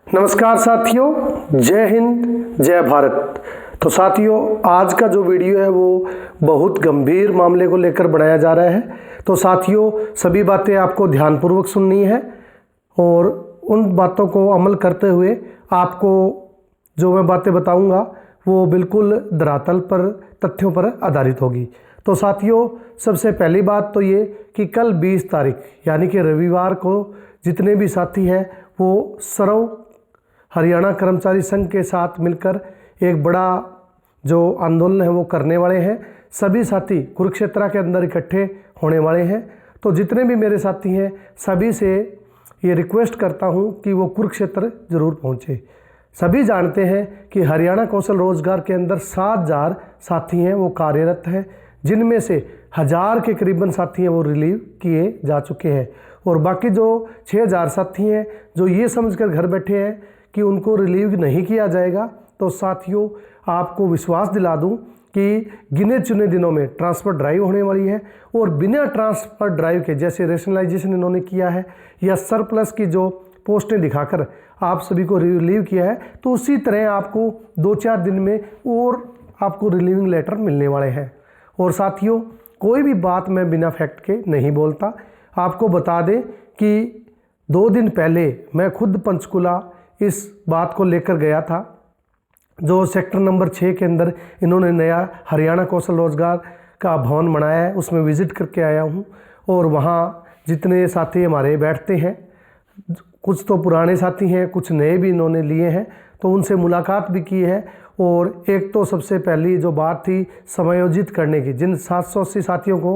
नमस्कार साथियों, जय हिंद जय भारत। तो साथियों, आज का जो वीडियो है वो बहुत गंभीर मामले को लेकर बनाया जा रहा है। तो साथियों, सभी बातें आपको ध्यानपूर्वक सुननी है और उन बातों को अमल करते हुए आपको जो मैं बातें बताऊंगा वो बिल्कुल धरातल पर, तथ्यों पर आधारित होगी। तो साथियों, सबसे पहली बात तो ये कि कल 20 तारीख यानी कि रविवार को जितने भी साथी हैं वो सर्व हरियाणा कर्मचारी संघ के साथ मिलकर एक बड़ा जो आंदोलन है वो करने वाले हैं। सभी साथी कुरुक्षेत्र के अंदर इकट्ठे होने वाले हैं। तो जितने भी मेरे साथी हैं सभी से ये रिक्वेस्ट करता हूं कि वो कुरुक्षेत्र ज़रूर पहुंचे। सभी जानते हैं कि हरियाणा कौशल रोजगार के अंदर 7,000 साथी हैं वो कार्यरत हैं, जिनमें से 1,000 के करीबन साथी हैं वो रिलीव किए जा चुके हैं और बाकी जो 6,000 साथी हैं जो ये समझकर घर बैठे हैं कि उनको रिलीव नहीं किया जाएगा। तो साथियों, आपको विश्वास दिला दूं कि गिने चुने दिनों में ट्रांसफ़र ड्राइव होने वाली है और बिना ट्रांसफ़र ड्राइव के जैसे रेशनलाइजेशन इन्होंने किया है या सरप्लस की जो पोस्टें दिखाकर आप सभी को रिलीव किया है, तो उसी तरह आपको 2-4 दिन में और आपको रिलीविंग लेटर मिलने वाले हैं। और साथियों, कोई भी बात मैं बिना फैक्ट के नहीं बोलता। आपको बता दें कि 2 दिन पहले मैं खुद पंचकुला इस बात को लेकर गया था। जो सेक्टर नंबर 6 के अंदर इन्होंने नया हरियाणा कौशल रोजगार का भवन बनाया है, उसमें विज़िट करके आया हूं और वहां जितने साथी हमारे बैठते हैं, कुछ तो पुराने साथी हैं, कुछ नए भी इन्होंने लिए हैं, तो उनसे मुलाकात भी की है। और एक तो सबसे पहली जो बात थी समायोजित करने की, जिन 780 साथियों को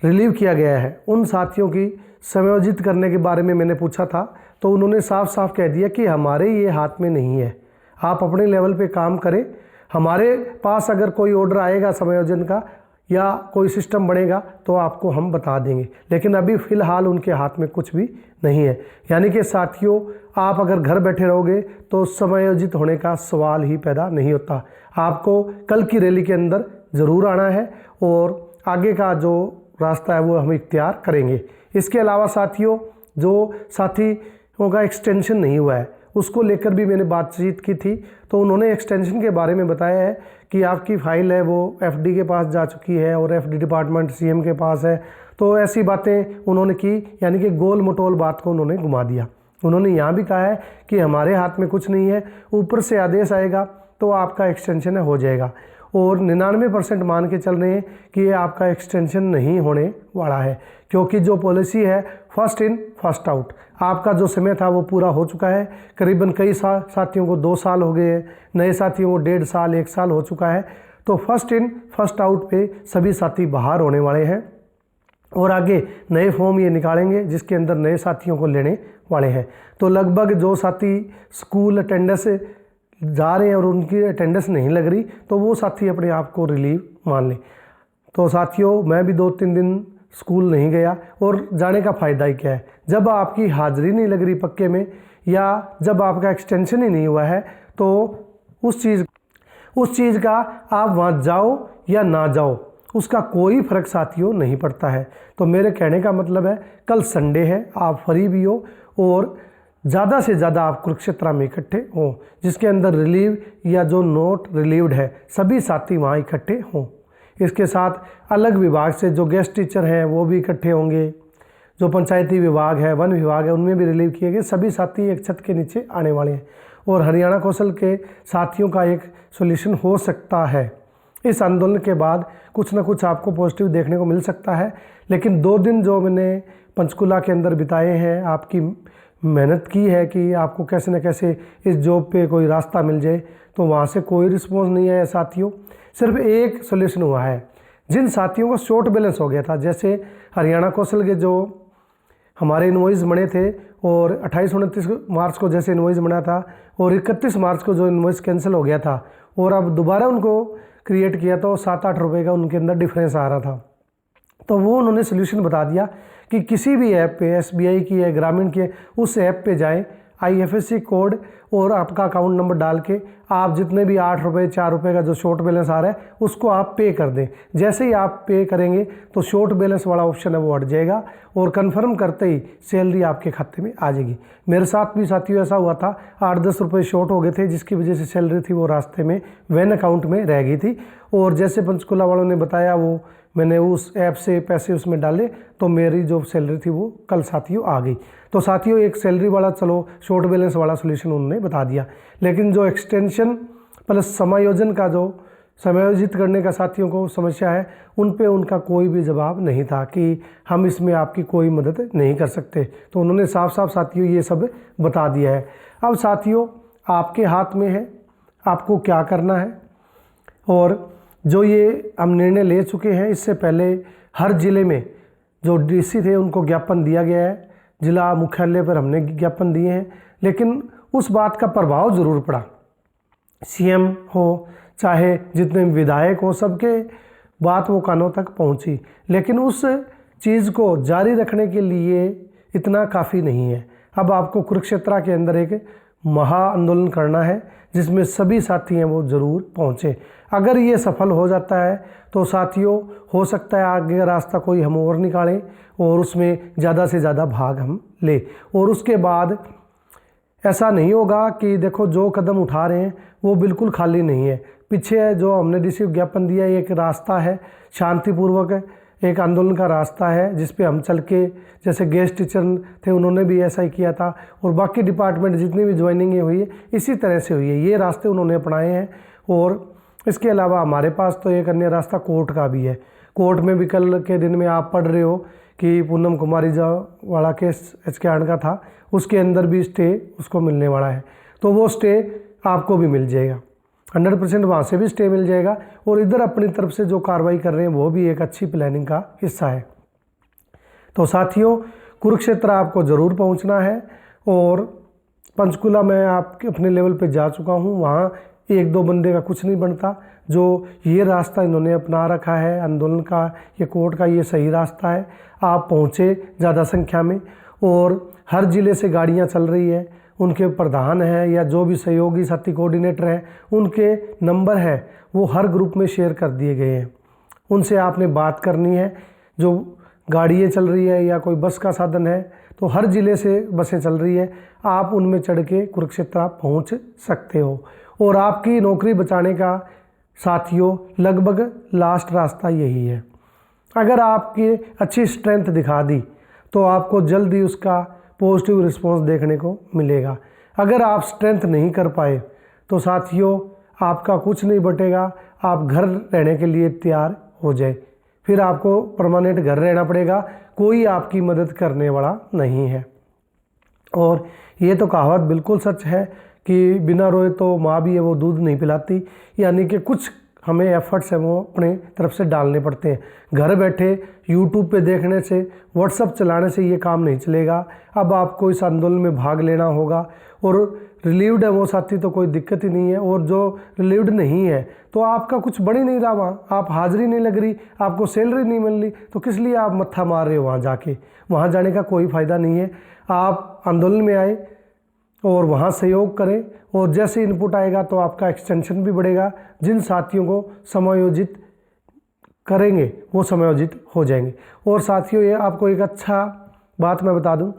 रिलीव किया गया है उन साथियों की समायोजित करने के बारे में मैंने पूछा था, तो उन्होंने साफ साफ कह दिया कि हमारे ये हाथ में नहीं है, आप अपने लेवल पे काम करें। हमारे पास अगर कोई ऑर्डर आएगा समायोजन का या कोई सिस्टम बनेगा तो आपको हम बता देंगे, लेकिन अभी फ़िलहाल उनके हाथ में कुछ भी नहीं है। यानी कि साथियों, आप अगर घर बैठे रहोगे तो समायोजित होने का सवाल ही पैदा नहीं होता। आपको कल की रैली के अंदर ज़रूर आना है और आगे का जो रास्ता है वो हम इख्तियार करेंगे। इसके अलावा साथियों, जो साथियों का एक्सटेंशन नहीं हुआ है उसको लेकर भी मैंने बातचीत की थी, तो उन्होंने एक्सटेंशन के बारे में बताया है कि आपकी फ़ाइल है वो एफडी के पास जा चुकी है और एफडी डिपार्टमेंट सीएम के पास है। तो ऐसी बातें उन्होंने की, यानी कि गोल मटोल बात को उन्होंने घुमा दिया। उन्होंने यहाँ भी कहा है कि हमारे हाथ में कुछ नहीं है, ऊपर से आदेश आएगा तो आपका एक्सटेंशन हो जाएगा। और 99% मान के चल रहे हैं कि ये आपका एक्सटेंशन नहीं होने वाला है, क्योंकि जो पॉलिसी है फर्स्ट इन फर्स्ट आउट, आपका जो समय था वो पूरा हो चुका है। करीबन कई साथियों को 2 साल हो गए हैं, नए साथियों को 1.5 साल 1 साल हो चुका है। तो फर्स्ट इन फर्स्ट आउट पे सभी साथी बाहर होने वाले हैं और आगे नए फॉर्म ये निकालेंगे जिसके अंदर नए साथियों को लेने वाले हैं। तो लगभग जो साथी स्कूल अटेंडेंस जा रहे हैं और उनकी अटेंडेंस नहीं लग रही, तो वो साथी अपने आप को रिलीव मान लें। तो साथियों, मैं भी 2-3 दिन स्कूल नहीं गया और जाने का फ़ायदा ही क्या है, जब आपकी हाज़िरी नहीं लग रही पक्के में या जब आपका एक्सटेंशन ही नहीं हुआ है, तो उस चीज़ का आप वहाँ जाओ या ना जाओ उसका कोई फ़र्क साथियों नहीं पड़ता है। तो मेरे कहने का मतलब है, कल संडे है, आप फ्री भी हो और ज़्यादा से ज़्यादा आप कुरुक्षेत्र में इकट्ठे हों, जिसके अंदर रिलीव या जो नोट रिलीव्ड है सभी साथी वहाँ इकट्ठे हों। इसके साथ अलग विभाग से जो गेस्ट टीचर हैं वो भी इकट्ठे होंगे, जो पंचायती विभाग है, वन विभाग है, उनमें भी रिलीव किए गए सभी साथी एक छत के नीचे आने वाले हैं और हरियाणा कौशल के साथियों का एक सोल्यूशन हो सकता है। इस आंदोलन के बाद कुछ ना कुछ आपको पॉजिटिव देखने को मिल सकता है। लेकिन 2 दिन जो मैंने पंचकुला के अंदर बिताए हैं, आपकी मेहनत की है कि आपको कैसे न कैसे इस जॉब पे कोई रास्ता मिल जाए, तो वहाँ से कोई रिस्पॉन्स नहीं आया साथियों। सिर्फ एक सोल्यूशन हुआ है, जिन साथियों का शॉर्ट बैलेंस हो गया था, जैसे हरियाणा कौशल के जो हमारे इन्वॉइस बने थे और 28-29 मार्च को जैसे इन्वॉइस बना था और 31 मार्च को जो इन्वॉइस कैंसिल हो गया था और अब दोबारा उनको क्रिएट किया तो 7-8 रुपये का उनके अंदर डिफरेंस आ रहा था। तो वो उन्होंने सोल्यूशन बता दिया कि किसी भी ऐप पे, एसबीआई की है, ग्रामीण की है, उस ऐप पे जाएं, IFSC कोड और आपका अकाउंट नंबर डाल के आप जितने भी 8 रुपये 4 रुपये का जो शॉर्ट बैलेंस आ रहा है उसको आप पे कर दें। जैसे ही आप पे करेंगे तो शॉर्ट बैलेंस वाला ऑप्शन है वो हट जाएगा और कंफर्म करते ही सैलरी आपके खाते में आ जाएगी। मेरे साथ भी साथियों ऐसा हुआ था, 8-10 रुपये शॉर्ट हो गए थे जिसकी वजह से सैलरी थी वो रास्ते में वैन अकाउंट में रह गई थी। और जैसे पंचकुला वालों ने बताया वो मैंने उस ऐप से पैसे उसमें डाले तो मेरी जो सैलरी थी वो कल साथियों आ गई। तो साथियों एक सैलरी वाला चलो शॉर्ट बैलेंस वाला सोल्यूशन उन्होंने बता दिया, लेकिन जो एक्सटेंशन प्लस समायोजन का जो समायोजित करने का साथियों को समस्या है उन पे उनका कोई भी जवाब नहीं था कि हम इसमें आपकी कोई मदद नहीं कर सकते। तो उन्होंने साफ साफ साथियों ये सब बता दिया है। अब साथियों आपके हाथ में है आपको क्या करना है, और जो ये हम निर्णय ले चुके हैं इससे पहले हर ज़िले में जो DC थे उनको ज्ञापन दिया गया है, जिला मुख्यालय पर हमने ज्ञापन दिए हैं, लेकिन उस बात का प्रभाव ज़रूर पड़ा। CM हो चाहे जितने विधायक हो सबके बात वो कानों तक पहुंची, लेकिन उस चीज़ को जारी रखने के लिए इतना काफ़ी नहीं है। अब आपको कुरुक्षेत्र के अंदर एक महा आंदोलन करना है जिसमें सभी साथी हैं वो ज़रूर पहुँचें। अगर ये सफल हो जाता है तो साथियों हो सकता है आगे रास्ता कोई हम और निकालें और उसमें ज़्यादा से ज़्यादा भाग हम ले, और उसके बाद ऐसा नहीं होगा कि देखो जो कदम उठा रहे हैं वो बिल्कुल खाली नहीं है। पीछे जो हमने DC ज्ञापन दिया एक रास्ता है, शांतिपूर्वक एक आंदोलन का रास्ता है जिस पे हम चल के, जैसे गेस्ट टीचर थे उन्होंने भी ऐसा ही किया था और बाकी डिपार्टमेंट जितनी भी ज्वाइनिंग हुई है इसी तरह से हुई है, ये रास्ते उन्होंने अपनाए हैं। और इसके अलावा हमारे पास तो एक अन्य रास्ता कोर्ट का भी है। कोर्ट में भी कल के दिन में आप पढ़ रहे हो कि पूनम कुमारी जो वाला केस HK का था उसके अंदर भी स्टे उसको मिलने वाला है, तो वो स्टे आपको भी मिल जाएगा 100%, वहाँ से भी स्टे मिल जाएगा। और इधर अपनी तरफ से जो कार्रवाई कर रहे हैं वो भी एक अच्छी प्लानिंग का हिस्सा है। तो साथियों कुरुक्षेत्र आपको ज़रूर पहुँचना है, और पंचकुला मैं आपके अपने लेवल पे जा चुका हूँ, वहाँ 1-2 बंदे का कुछ नहीं बनता। जो ये रास्ता इन्होंने अपना रखा है आंदोलन का, ये कोर्ट का, ये सही रास्ता है। आप पहुँचे ज़्यादा संख्या में, और हर ज़िले से गाड़ियाँ चल रही है, उनके प्रधान हैं या जो भी सहयोगी साथी कोऑर्डिनेटर हैं उनके नंबर है वो हर ग्रुप में शेयर कर दिए गए हैं। उनसे आपने बात करनी है। जो गाड़ियाँ चल रही है या कोई बस का साधन है तो हर ज़िले से बसें चल रही है, आप उनमें चढ़ के कुरुक्षेत्र आप पहुँच सकते हो। और आपकी नौकरी बचाने का साथियों लगभग लास्ट रास्ता यही है। अगर आपकी अच्छी स्ट्रेंथ दिखा दी तो आपको जल्द ही उसका पॉजिटिव रिस्पॉन्स देखने को मिलेगा। अगर आप स्ट्रेंथ नहीं कर पाए तो साथियों आपका कुछ नहीं बटेगा, आप घर रहने के लिए तैयार हो जाए, फिर आपको परमानेंट घर रहना पड़ेगा, कोई आपकी मदद करने वाला नहीं है। और ये तो कहावत बिल्कुल सच है कि बिना रोए तो माँ भी है वो दूध नहीं पिलाती, यानी कि कुछ हमें एफर्ट्स हैं वो अपने तरफ से डालने पड़ते हैं। घर बैठे यूट्यूब पे देखने से, व्हाट्सअप चलाने से ये काम नहीं चलेगा। अब आपको इस आंदोलन में भाग लेना होगा, और रिलीव्ड है वो साथी तो कोई दिक्कत ही नहीं है, और जो रिलीव्ड नहीं है तो आपका कुछ बढ़ ही नहीं रहा, वहाँ आप हाजिरी नहीं लग रही, आपको सैलरी नहीं मिल रही, तो किस लिए आप मत्था मार रहे हो वहाँ जाके? वहाँ जाने का कोई फ़ायदा नहीं है। आप आंदोलन में आए और वहाँ सहयोग करें, और जैसे इनपुट आएगा तो आपका एक्सटेंशन भी बढ़ेगा। जिन साथियों को समायोजित करेंगे वो समायोजित हो जाएंगे। और साथियों ये आपको एक अच्छा बात मैं बता दूं,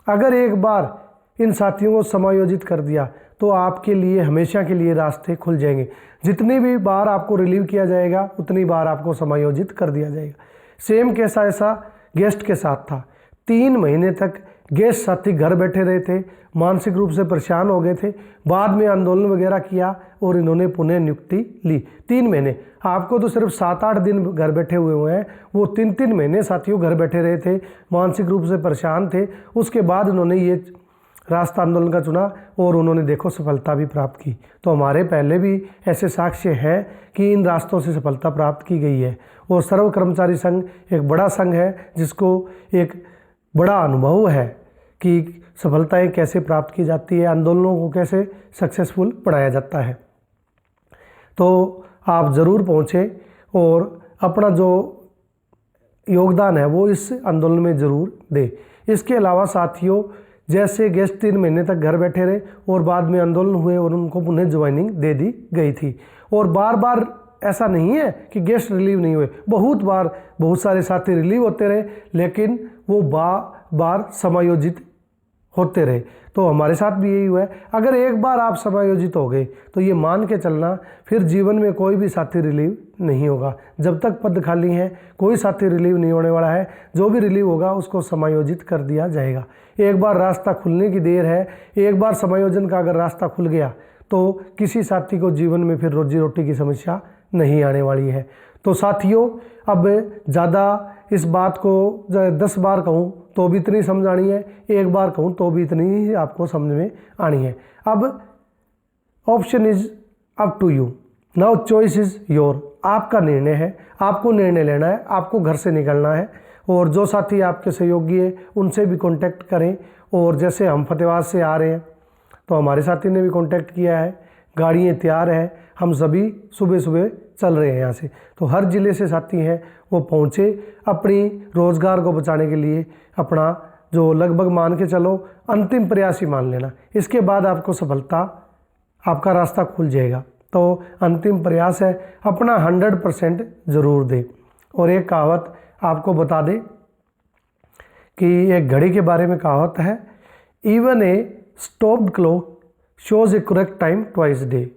अगर एक बार इन साथियों को समायोजित कर दिया तो आपके लिए हमेशा के लिए रास्ते खुल जाएंगे। जितनी भी बार आपको रिलीव किया जाएगा उतनी बार आपको समायोजित कर दिया जाएगा। सेम केस ऐसा गेस्ट के साथ था। 3 महीने तक गेस्ट साथी घर बैठे रहे थे, मानसिक रूप से परेशान हो गए थे, बाद में आंदोलन वगैरह किया और इन्होंने पुनः नियुक्ति ली। 3 महीने, आपको तो सिर्फ 7-8 दिन घर बैठे हुए हैं, वो 3-3 महीने साथियों घर बैठे रहे थे, मानसिक रूप से परेशान थे। उसके बाद उन्होंने ये रास्ता आंदोलन का चुना और उन्होंने देखो सफलता भी प्राप्त की। तो हमारे पहले भी ऐसे साक्ष्य हैं कि इन रास्तों से सफलता प्राप्त की गई है। और सर्व कर्मचारी संघ एक बड़ा संघ है जिसको एक बड़ा अनुभव है कि सफलताएं कैसे प्राप्त की जाती है, आंदोलनों को कैसे सक्सेसफुल बनाया जाता है। तो आप ज़रूर पहुँचें और अपना जो योगदान है वो इस आंदोलन में ज़रूर दें। इसके अलावा साथियों जैसे गेस्ट 3 महीने तक घर बैठे रहे और बाद में आंदोलन हुए और उनको पुनः ज्वाइनिंग दे दी गई थी। और बार बार ऐसा नहीं है कि गेस्ट रिलीव नहीं हुए, बहुत बार बहुत सारे साथी रिलीव होते रहे, लेकिन वो बार समायोजित होते रहे। तो हमारे साथ भी यही हुआ है। अगर एक बार आप समायोजित हो गए तो ये मान के चलना फिर जीवन में कोई भी साथी रिलीव नहीं होगा। जब तक पद खाली हैं कोई साथी रिलीव नहीं होने वाला है। जो भी रिलीव होगा उसको समायोजित कर दिया जाएगा। एक बार रास्ता खुलने की देर है, एक बार समायोजन का अगर रास्ता खुल गया तो किसी साथी को जीवन में फिर रोजी रोटी की समस्या नहीं आने वाली है। तो साथियों, अब ज़्यादा इस बात को 10 बार कहूँ तो भी इतनी समझ आनी है, एक बार कहूँ तो भी इतनी ही आपको समझ में आनी है। अब option is up to you, now choice is your. आपका निर्णय है, आपको निर्णय लेना है, आपको घर से निकलना है। और जो साथी आपके सहयोगी है उनसे भी कांटेक्ट करें। और जैसे हम फतेहाबाद से आ रहे हैं तो हमारे साथी ने भी कांटेक्ट किया है, गाड़ियाँ तैयार है, हम सभी सुबह सुबह चल रहे हैं यहाँ से। तो हर ज़िले से साथी हैं वो पहुँचे अपनी रोज़गार को बचाने के लिए। अपना जो लगभग मान के चलो अंतिम प्रयास ही मान लेना, इसके बाद आपको सफलता, आपका रास्ता खुल जाएगा। तो अंतिम प्रयास है, अपना 100% ज़रूर दें। और एक कहावत आपको बता दें कि एक घड़ी के बारे में कहावत है, even a stopped clock shows A correct time twice day.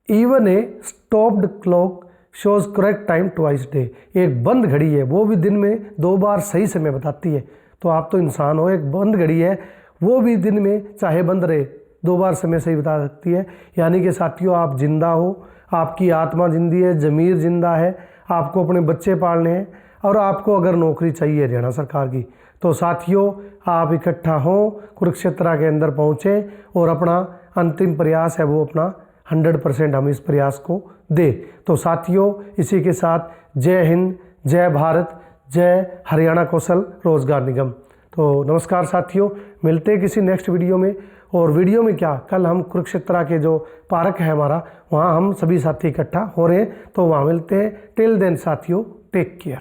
Even a stopped clock shows correct time twice day. एक बंद घड़ी है वो भी दिन में 2 बार सही समय बताती है। तो आप तो इंसान हो, एक बंद घड़ी है वो भी दिन में चाहे बंद रहे 2 बार समय सही बता सकती है। यानी कि साथियों, आप जिंदा हो, आपकी आत्मा जिंदी है, ज़मीर जिंदा है, आपको अपने बच्चे पालने हैं और आपको अगर नौकरी चाहिए हरियाणा सरकार की। तो साथियों, आप इकट्ठा हों, कुरुक्षेत्र के अंदर पहुँचें और अपना अंतिम प्रयास है वो अपना 100% हम इस प्रयास को दे। तो साथियों, इसी के साथ जय हिंद, जय भारत, जय हरियाणा कौशल रोजगार निगम। तो नमस्कार साथियों, मिलते हैं किसी नेक्स्ट वीडियो में। और वीडियो में क्या, कल हम कुरुक्षेत्र के जो पार्क है हमारा, वहाँ हम सभी साथी इकट्ठा हो रहे हैं, तो वहाँ मिलते हैं। टिल देन साथियों, टेक केयर।